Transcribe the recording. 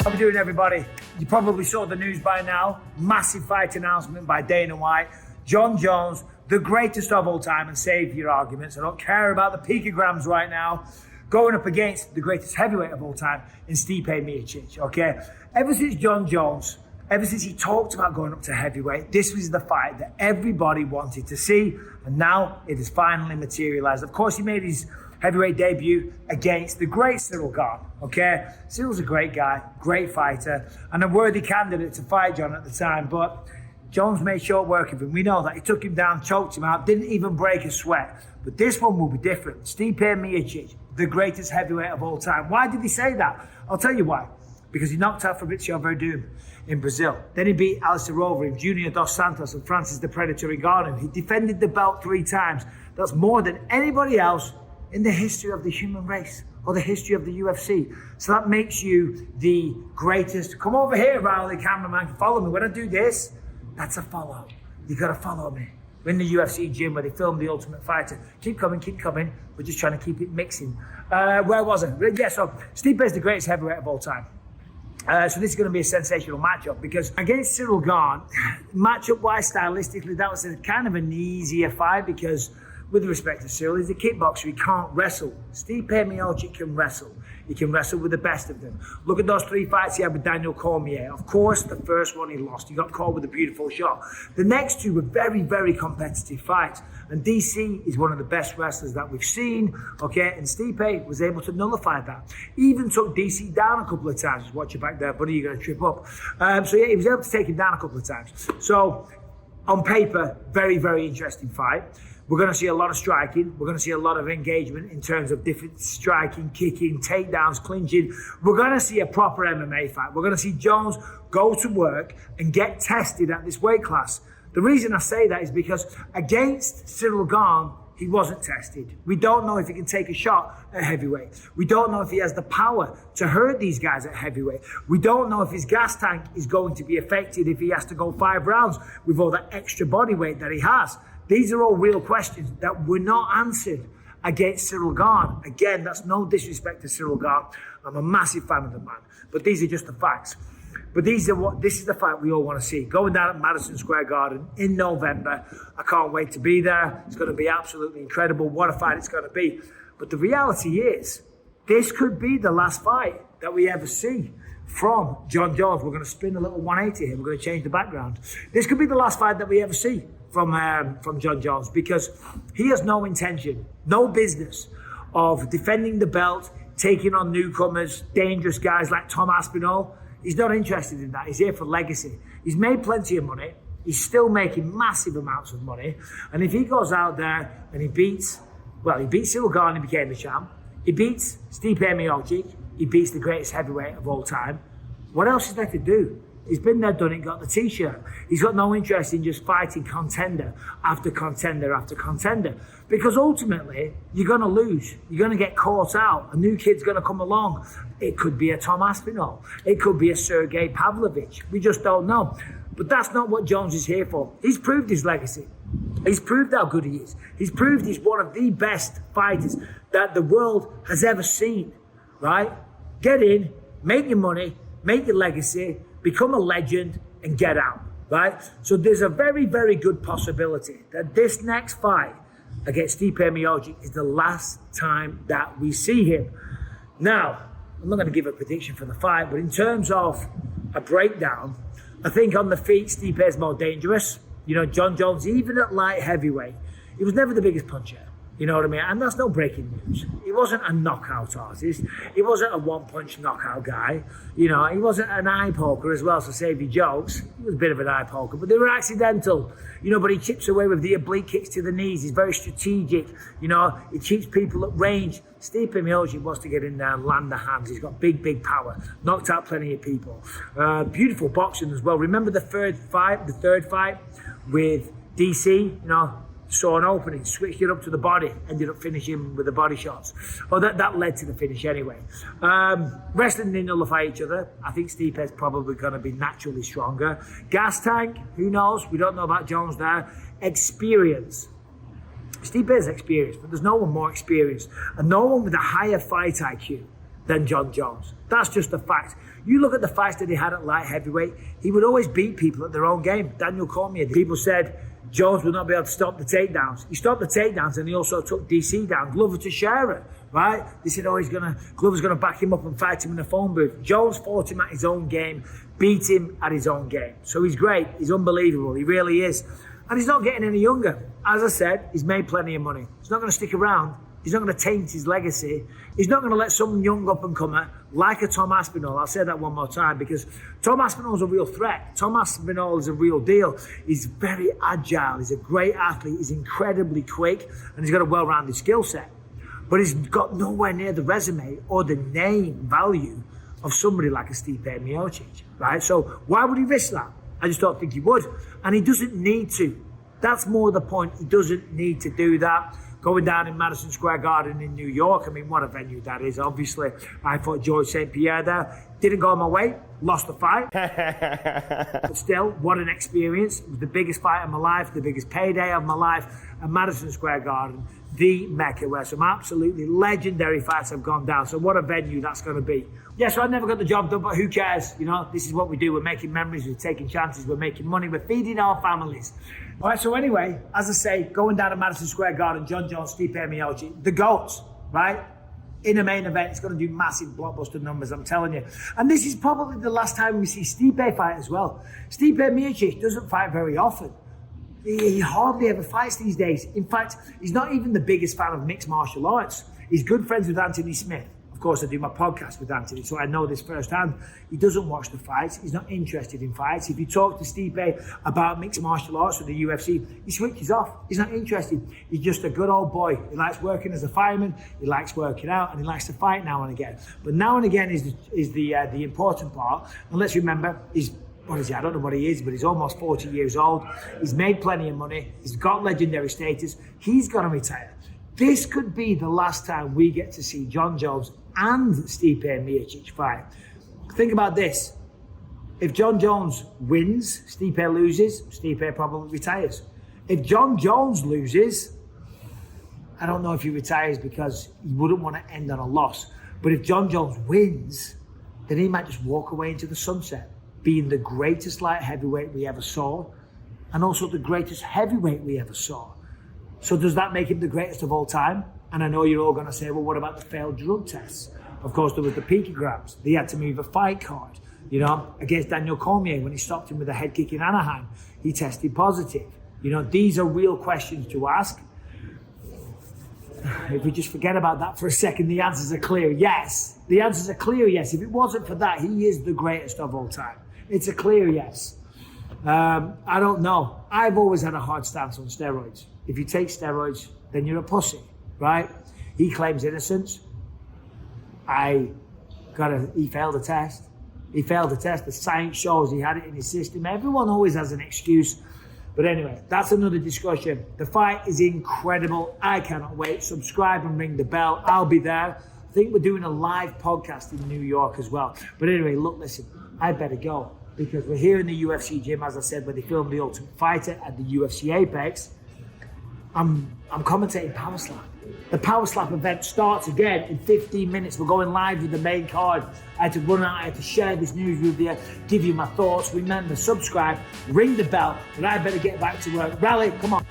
How we doing, everybody? You probably saw the news by now. Massive fight announcement by Dana White. Jon Jones, the greatest of all time, and save your arguments. I don't care about the picograms right now. Going up against the greatest heavyweight of all time in Stipe Miocic, okay? Ever since Jon Jones, ever since he talked about going up to heavyweight, this was the fight that everybody wanted to see, and now it has finally materialized. Of course, he made his heavyweight debut against the great Cyril Gane, okay? Cyril's a great guy, great fighter, and a worthy candidate to fight Jon at the time, but Jones made short work of him. We know that. He took him down, choked him out, didn't even break a sweat. But this one will be different. Stipe Miocic, the greatest heavyweight of all time. Why did he say that? I'll tell you why. Because he knocked out Fabrizio Verdum in Brazil. Then he beat Alistair Overeem, Junior Dos Santos, and Francis the Predator Ngannou. He defended the belt 3 times. That's more than anybody else in the history of the human race or the history of the UFC. So that makes you the greatest. Come over here, Riley, cameraman. Follow me. When I do this, that's a follow. You got to follow me. We're in the UFC gym where they filmed The Ultimate Fighter. Keep coming, keep coming. We're just trying to keep it mixing. Where was I? Yeah, so Stipe is the greatest heavyweight of all time. So this is going to be a sensational matchup because against Cyril Gane, matchup-wise, stylistically, that was kind of an easier fight because with respect to Cyril, he's a kickboxer, he can't wrestle. Stipe Miocic can wrestle. He can wrestle with the best of them. Look at those 3 fights he had with Daniel Cormier. Of course, the first one he lost. He got caught with a beautiful shot. The next 2 were very, very competitive fights. And DC is one of the best wrestlers that we've seen, okay? And Stipe was able to nullify that. He even took DC down a couple of times. Watch your back there, buddy, you're going to trip up. So yeah, he was able to take him down a couple of times. So on paper, very, very interesting fight. We're going to see a lot of striking. We're going to see a lot of engagement in terms of different striking, kicking, takedowns, clinching. We're going to see a proper MMA fight. We're going to see Jones go to work and get tested at this weight class. The reason I say that is because against Cyril Gane, he wasn't tested. We don't know if he can take a shot at heavyweight. We don't know if he has the power to hurt these guys at heavyweight. We don't know if his gas tank is going to be affected if he has to go 5 rounds with all that extra body weight that he has. These are all real questions that were not answered against Cyril Gane. Again, that's no disrespect to Cyril Gane. I'm a massive fan of the man, but these are just the facts. But this is the fight we all want to see. Going down at Madison Square Garden in November. I can't wait to be there. It's going to be absolutely incredible. What a fight it's going to be. But the reality is, this could be the last fight that we ever see from Jon Jones. We're going to spin a little 180 here. We're going to change the background. This could be the last fight that we ever see from Jon Jones because he has no intention, no business of defending the belt, taking on newcomers, dangerous guys like Tom Aspinall. He's not interested in that. He's here for legacy. He's made plenty of money. He's still making massive amounts of money. And if he goes out there and he beats Cyril Gane, he became the champ. He beats Stipe Miocic. He beats the greatest heavyweight of all time. What else is there to do? He's been there, done it, got the t-shirt. He's got no interest in just fighting contender after contender after contender. Because ultimately, you're going to lose. You're going to get caught out. A new kid's going to come along. It could be a Tom Aspinall. It could be a Sergey Pavlovich. We just don't know. But that's not what Jones is here for. He's proved his legacy. He's proved how good he is. He's proved he's one of the best fighters that the world has ever seen, right? Get in, make your money, make your legacy, become a legend, and get out, right? So there's a very, very good possibility that this next fight against Stipe Miocic is the last time that we see him. Now, I'm not going to give a prediction for the fight, but in terms of a breakdown, I think on the feet, Stipe is more dangerous. You know, Jon Jones, even at light heavyweight, he was never the biggest puncher. You know what I mean? And that's no breaking news. He wasn't a knockout artist. He wasn't a one-punch knockout guy. You know, he wasn't an eye poker as well, so save your jokes. He was a bit of an eye poker, but they were accidental. You know, but he chips away with the oblique kicks to the knees. He's very strategic. You know, he keeps people at range. Stipe Miocic wants to get in there and land the hands. He's got big, big power. Knocked out plenty of people. Beautiful boxing as well. Remember the third fight with DC, you know, saw an opening, switched it up to the body, ended up finishing with the body shots. Well, that led to the finish anyway. Wrestling, they nullify each other. I think Stipe's probably going to be naturally stronger. Gas tank, who knows? We don't know about Jones there. Experience. Stipe is experienced, but there's no one more experienced. And no one with a higher fight IQ than Jon Jones. That's just a fact. You look at the fights that he had at light heavyweight, he would always beat people at their own game. Daniel Cormier, people said Jones would not be able to stop the takedowns. He stopped the takedowns and he also took DC down, Glover to Scherer, right? They said, oh, Glover's gonna back him up and fight him in a phone booth. Jones fought him at his own game, beat him at his own game. So he's great, he's unbelievable, he really is. And he's not getting any younger. As I said, he's made plenty of money. He's not gonna stick around. He's not going to taint his legacy. He's not going to let some young up-and-comer like a Tom Aspinall. I'll say that one more time because Tom Aspinall's a real threat. Tom Aspinall is a real deal. He's very agile. He's a great athlete. He's incredibly quick and he's got a well-rounded skill set. But he's got nowhere near the resume or the name value of somebody like a Stipe Miocic, right? So why would he risk that? I just don't think he would. And he doesn't need to. That's more the point. He doesn't need to do that. Going down in Madison Square Garden in New York, I mean, what a venue that is, obviously. I fought George St. Pierre there. Didn't go my way, lost the fight. But still, what an experience. It was the biggest fight of my life, the biggest payday of my life at Madison Square Garden, the Mecca, where some absolutely legendary fights have gone down. So what a venue that's going to be. Yeah, so I never got the job done, but who cares? You know, this is what we do. We're making memories, we're taking chances, we're making money, we're feeding our families. All right, so anyway, as I say, going down to Madison Square Garden, Jon Jones, Stipe Miocic, the GOATs, right? In a main event, it's going to do massive blockbuster numbers, I'm telling you. And this is probably the last time we see Stipe fight as well. Stipe Miocic doesn't fight very often. He hardly ever fights these days. In fact, he's not even the biggest fan of mixed martial arts. He's good friends with Anthony Smith. Of course, I do my podcast with Anthony, so I know this firsthand. He doesn't watch the fights. He's not interested in fights. If you talk to Stipe about mixed martial arts or the UFC, he switches off. He's not interested. He's just a good old boy. He likes working as a fireman. He likes working out, and he likes to fight now and again. But now and again is the important part. And let's remember, what is he? I don't know what he is, but he's almost 40 years old. He's made plenty of money. He's got legendary status. He's going to retire. This could be the last time we get to see Jon Jones and Stipe Miocic fight. Think about this. If Jon Jones wins, Stipe loses, Stipe probably retires. If Jon Jones loses, I don't know if he retires because he wouldn't want to end on a loss. But if Jon Jones wins, then he might just walk away into the sunset, being the greatest light heavyweight we ever saw, and also the greatest heavyweight we ever saw. So does that make him the greatest of all time? And I know you're all going to say, well, what about the failed drug tests? Of course, there was the picograms. They had to move a fight card, you know, against Daniel Cormier when he stopped him with a head kick in Anaheim. He tested positive. You know, these are real questions to ask. If we just forget about that for a second, the answers are clear yes. The answers are clear yes. If it wasn't for that, he is the greatest of all time. It's a clear yes. I don't know. I've always had a hard stance on steroids. If you take steroids, then you're a pussy, right? He claims innocence. He failed a test. He failed the test. The science shows he had it in his system. Everyone always has an excuse. But anyway, that's another discussion. The fight is incredible. I cannot wait. Subscribe and ring the bell. I'll be there. I think we're doing a live podcast in New York as well. But anyway, look, listen, I better go because we're here in the UFC gym, as I said, where they filmed The Ultimate Fighter at the UFC Apex. I'm commentating Power Slap. The Power Slap event starts again in 15 minutes. We're going live with the main card. I had to run out, I had to share this news with you, give you my thoughts. Remember, subscribe, ring the bell, and I better get back to work. Rally, come on.